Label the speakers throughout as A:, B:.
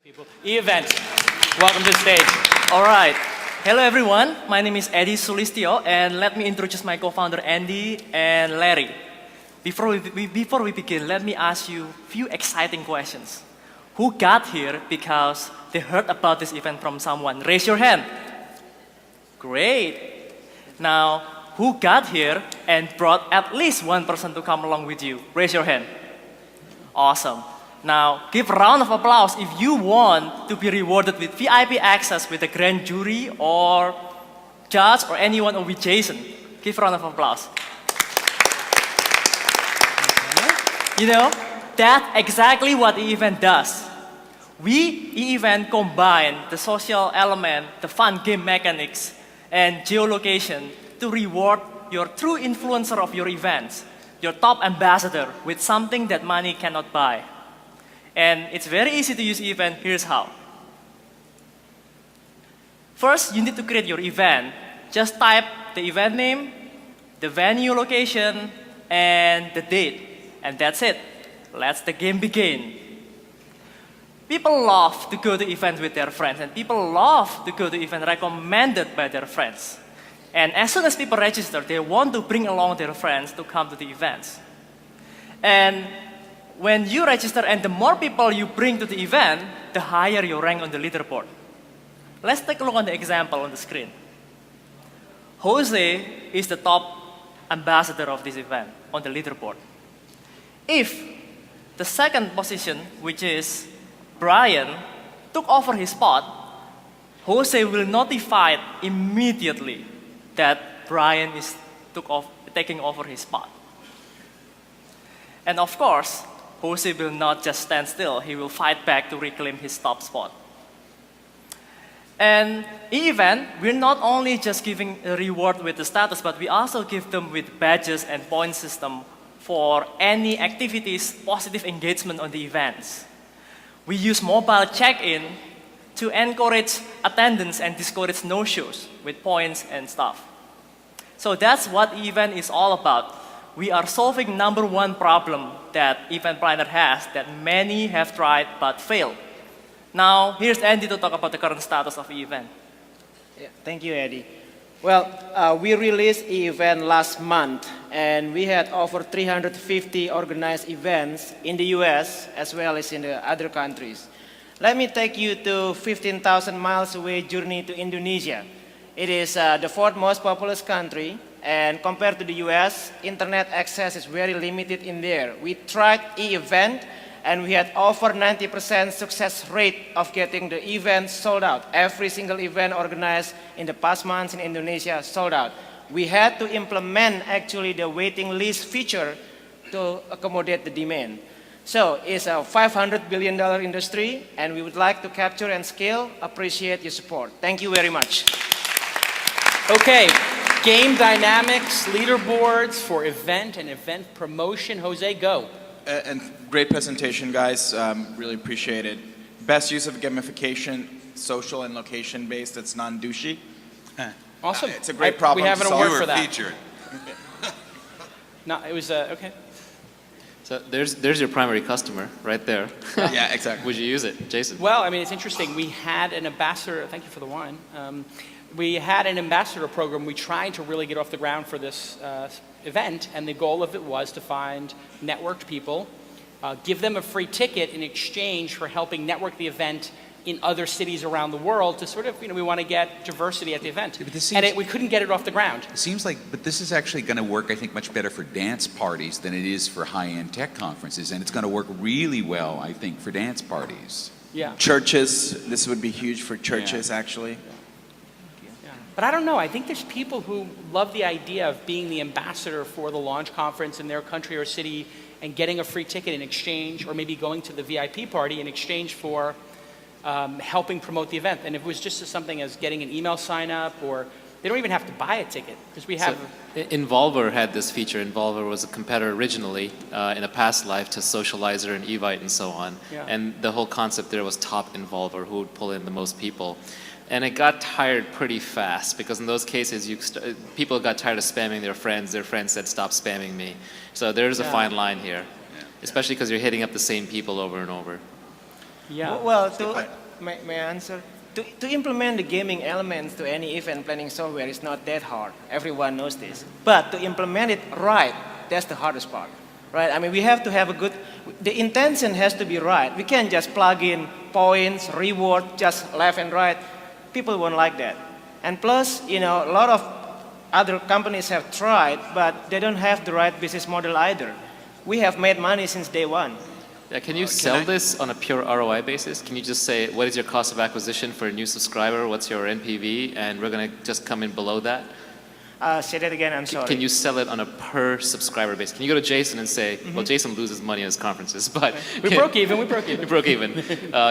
A: People. eEvent, welcome to the stage.
B: All right. Hello, everyone. My name is Edy Sulistyo, and let me introduce my co-founder Andy and Larry. Before we begin, let me ask you a few exciting questions. Who got here because they heard about this event from someone? Raise your hand. Great. Now, who got here and brought at least one person to come along with you? Raise your hand. Awesome. Now, give a round of applause if you want to be rewarded with VIP access with a grand jury or judge or anyone or with Jason. Give a round of applause. You know, that's exactly what eEvent does. We, eEvent, combine the social element, the fun game mechanics, and geolocation to reward your true influencer of your events, your top ambassador, with something that money cannot buy. And it's very easy to use eEvent. Here's how. First, you need to create your event. Just type the event name, the venue location, and the date. And that's it. Let the game begin. People love to go to events with their friends, and people love to go to events recommended by their friends. And as soon as people register, they want to bring along their friends to come to the events. And when you register and the more people you bring to the event, the higher your rank on the leaderboard. Let's take a look on the example on the screen. Jose is the top ambassador of this event on the leaderboard. If the second position, which is Brian, took over his spot, Jose will notify immediately that Brian is taking over his spot. And of course, Jose will not just stand still, he will fight back to reclaim his top spot. And eEvent, we're not only just giving a reward with the status, but we also give them with badges and point system for any activities, positive engagement on the events. We use mobile check-in to encourage attendance and discourage no-shows with points and stuff. So that's what eEvent is all about. We are solving #1 problem that event planner has that many have tried but failed. Now, here's Andy to talk about the current status of eEvent.
C: Yeah, thank you, Eddie. Well, we released eEvent last month, and we had over 350 organized events in the US as well as in the other countries. Let me take you to 15,000 miles away journey to Indonesia. It is the fourth most populous country, and compared to the US, internet access is very limited in there. We tried eEvent, and we had over 90% success rate of getting the event sold out. Every single event organized in the past months in Indonesia sold out. We had to implement actually the waiting list feature to accommodate the demand. So it's a $500 billion industry, and we would like to capture and scale. Appreciate your support. Thank you very much.
A: Okay, game dynamics, leaderboards for event and event promotion. Jose, go.
D: And great presentation, guys. Really appreciate it. Best use of gamification, social and location based. That's non-douchey.
A: Awesome.
D: It's a great problem.
A: We have an
D: to
A: award
D: solve.
A: for that.
E: Featured.
A: No, it was okay.
F: So there's your primary customer right there.
D: Yeah, exactly.
F: Would you use it, Jason?
A: Well, I mean, it's interesting. We had an ambassador. Thank you for the wine. We had an ambassador program. We tried to really get off the ground for this event, and the goal of it was to find networked people, give them a free ticket in exchange for helping network the event in other cities around the world to sort of, we want to get diversity at the event.
E: Yeah,
A: and we couldn't get it off the ground.
E: It seems like, but this is actually going to work, I think, much better for dance parties than it is for high-end tech conferences, and it's going to work really well, I think, for dance parties.
A: Yeah.
D: Churches, this would be huge for churches, actually.
A: But I don't know. I think there's people who love the idea of being the ambassador for the launch conference in their country or city and getting a free ticket in exchange, or maybe going to the VIP party in exchange for helping promote the event. And if it was just something as getting an email sign up, or they don't even have to buy a ticket because we have.
F: So, Involver had this feature. Involver was a competitor originally in a past life to Socializer and Evite and so on.
A: Yeah.
F: And the whole concept there was top Involver, who would pull in the most people. And it got tired pretty fast because in those cases, people got tired of spamming their friends. Their friends said, "Stop spamming me." So there's a fine line here, especially because you're hitting up the same people over and over.
A: Yeah.
C: Well, may I answer? To implement the gaming elements to any event planning software is not that hard. Everyone knows this. But to implement it right, that's the hardest part, right? I mean, we have to have a good, the intention has to be right. We can't just plug in points, reward, just left and right. People won't like that. And plus, a lot of other companies have tried, but they don't have the right business model either. We have made money since day one.
F: Yeah, can you sell this on a pure ROI basis? Can you just say, what is your cost of acquisition for a new subscriber? What's your NPV? And we're going to just come in below that?
C: Say that again, I'm sorry.
F: Can you sell it on a per subscriber basis? Can you go to Jason and say, well, Jason loses money at his conferences, but...
A: We broke even.
F: We broke even.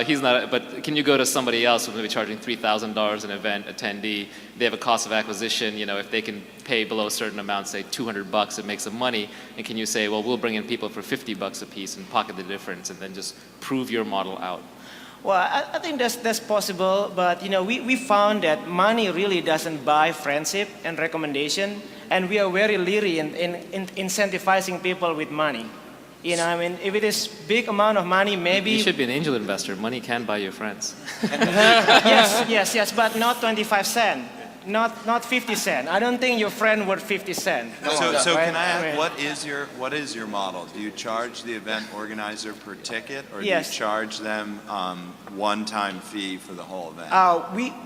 F: He's not, but can you go to somebody else who's going to be charging $3,000 an event attendee? They have a cost of acquisition, if they can pay below a certain amount, say $200, it makes them money. And can you say, well, we'll bring in people for $50 a piece and pocket the difference and then just prove your model out?
C: Well, I think that's possible, but we found that money really doesn't buy friendship and recommendation, and we are very leery in incentivizing people with money. If it is big amount of money, maybe...
F: You should be an angel investor. Money can buy your friends.
C: yes, but not 25 cents. Not 50 cents. I don't think your friend worth 50 cents.
G: So
C: right?
G: can I ask, what is your model? Do you charge the event organizer per ticket, or do you charge them one-time fee for the whole event?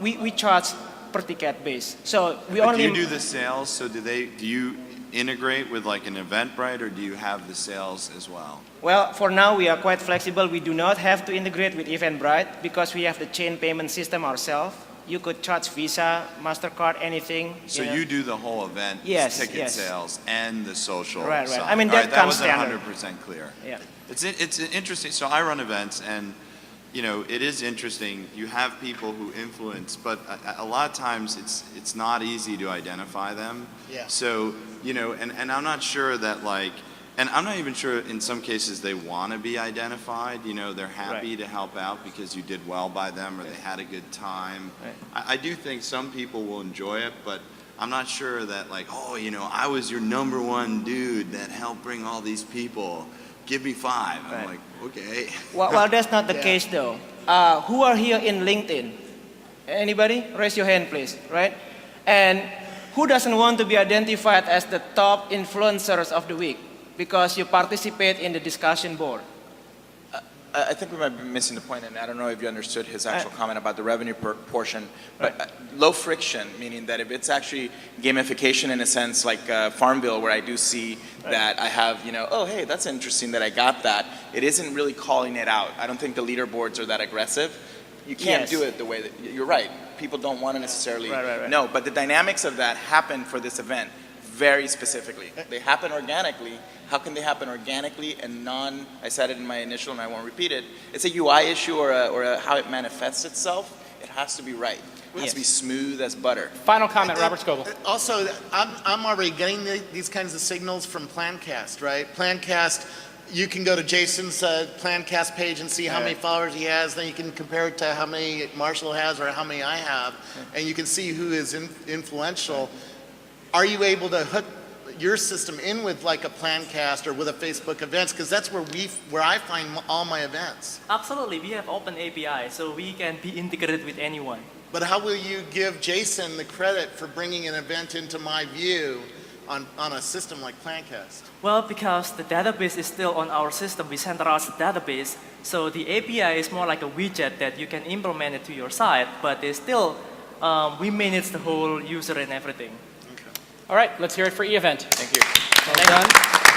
C: We charge per ticket base. So we
G: But
C: only...
G: do you do the sales? So do you integrate with like an Eventbrite, or do you have the sales as well?
C: Well, for now we are quite flexible. We do not have to integrate with Eventbrite because we have the chain payment system ourselves. You could charge Visa, MasterCard, anything.
G: So you do the whole event, ticket sales, and the social
C: Right.
G: side.
C: I mean, that comes
G: wasn't
C: standard.
G: 100% clear.
C: Yeah.
G: It's interesting. So I run events, and it is interesting. You have people who influence, but a lot of times it's not easy to identify them.
C: Yeah.
G: So and I'm not sure that and I'm not even sure in some cases they want to be identified. They're happy to help out because you did well by them or they had a good time.
C: Right.
G: I do think some people will enjoy it, but I'm not sure that I was your #1 dude that helped bring all these people. Give me 5. I'm
C: Right.
G: like, okay.
C: Well, that's not the case though. Who are here in LinkedIn? Anybody? Raise your hand, please. Right? And who doesn't want to be identified as the top influencers of the week because you participate in the discussion board?
D: I think we might be missing the point, and I don't know if you understood his actual comment about the revenue portion, but low friction, meaning that if it's actually gamification in a sense like Farmville, where I do see that I have, oh, hey, that's interesting that I got that. It isn't really calling it out. I don't think the leaderboards are that aggressive. You can't do it the way that, you're right. People don't want to necessarily know, but the dynamics of that happen for this event very specifically. They happen organically. How can they happen organically and I said it in my initial and I won't repeat it, it's a UI issue or how it manifests itself. It has to be right. It has to be smooth as butter.
A: Final comment, Robert Scoble.
H: Also, I'm already getting these kinds of signals from Plancast, right? Plancast, you can go to Jason's Plancast page and see how many followers he has. Then you can compare it to how many Marshall has or how many I have. And you can see who is influential. Are you able to hook your system in with like a Plancast or with a Facebook events? Because that's where I find all my events.
B: Absolutely, we have open API, so we can be integrated with anyone.
H: But how will you give Jason the credit for bringing an event into my view on a system like Plancast?
B: Well, because the database is still on our system, we centralize the database, so the API is more like a widget that you can implement it to your site, but it's still, we manage the whole user and everything.
A: All right, let's hear it for eEvent.
D: Thank you.
A: Well done.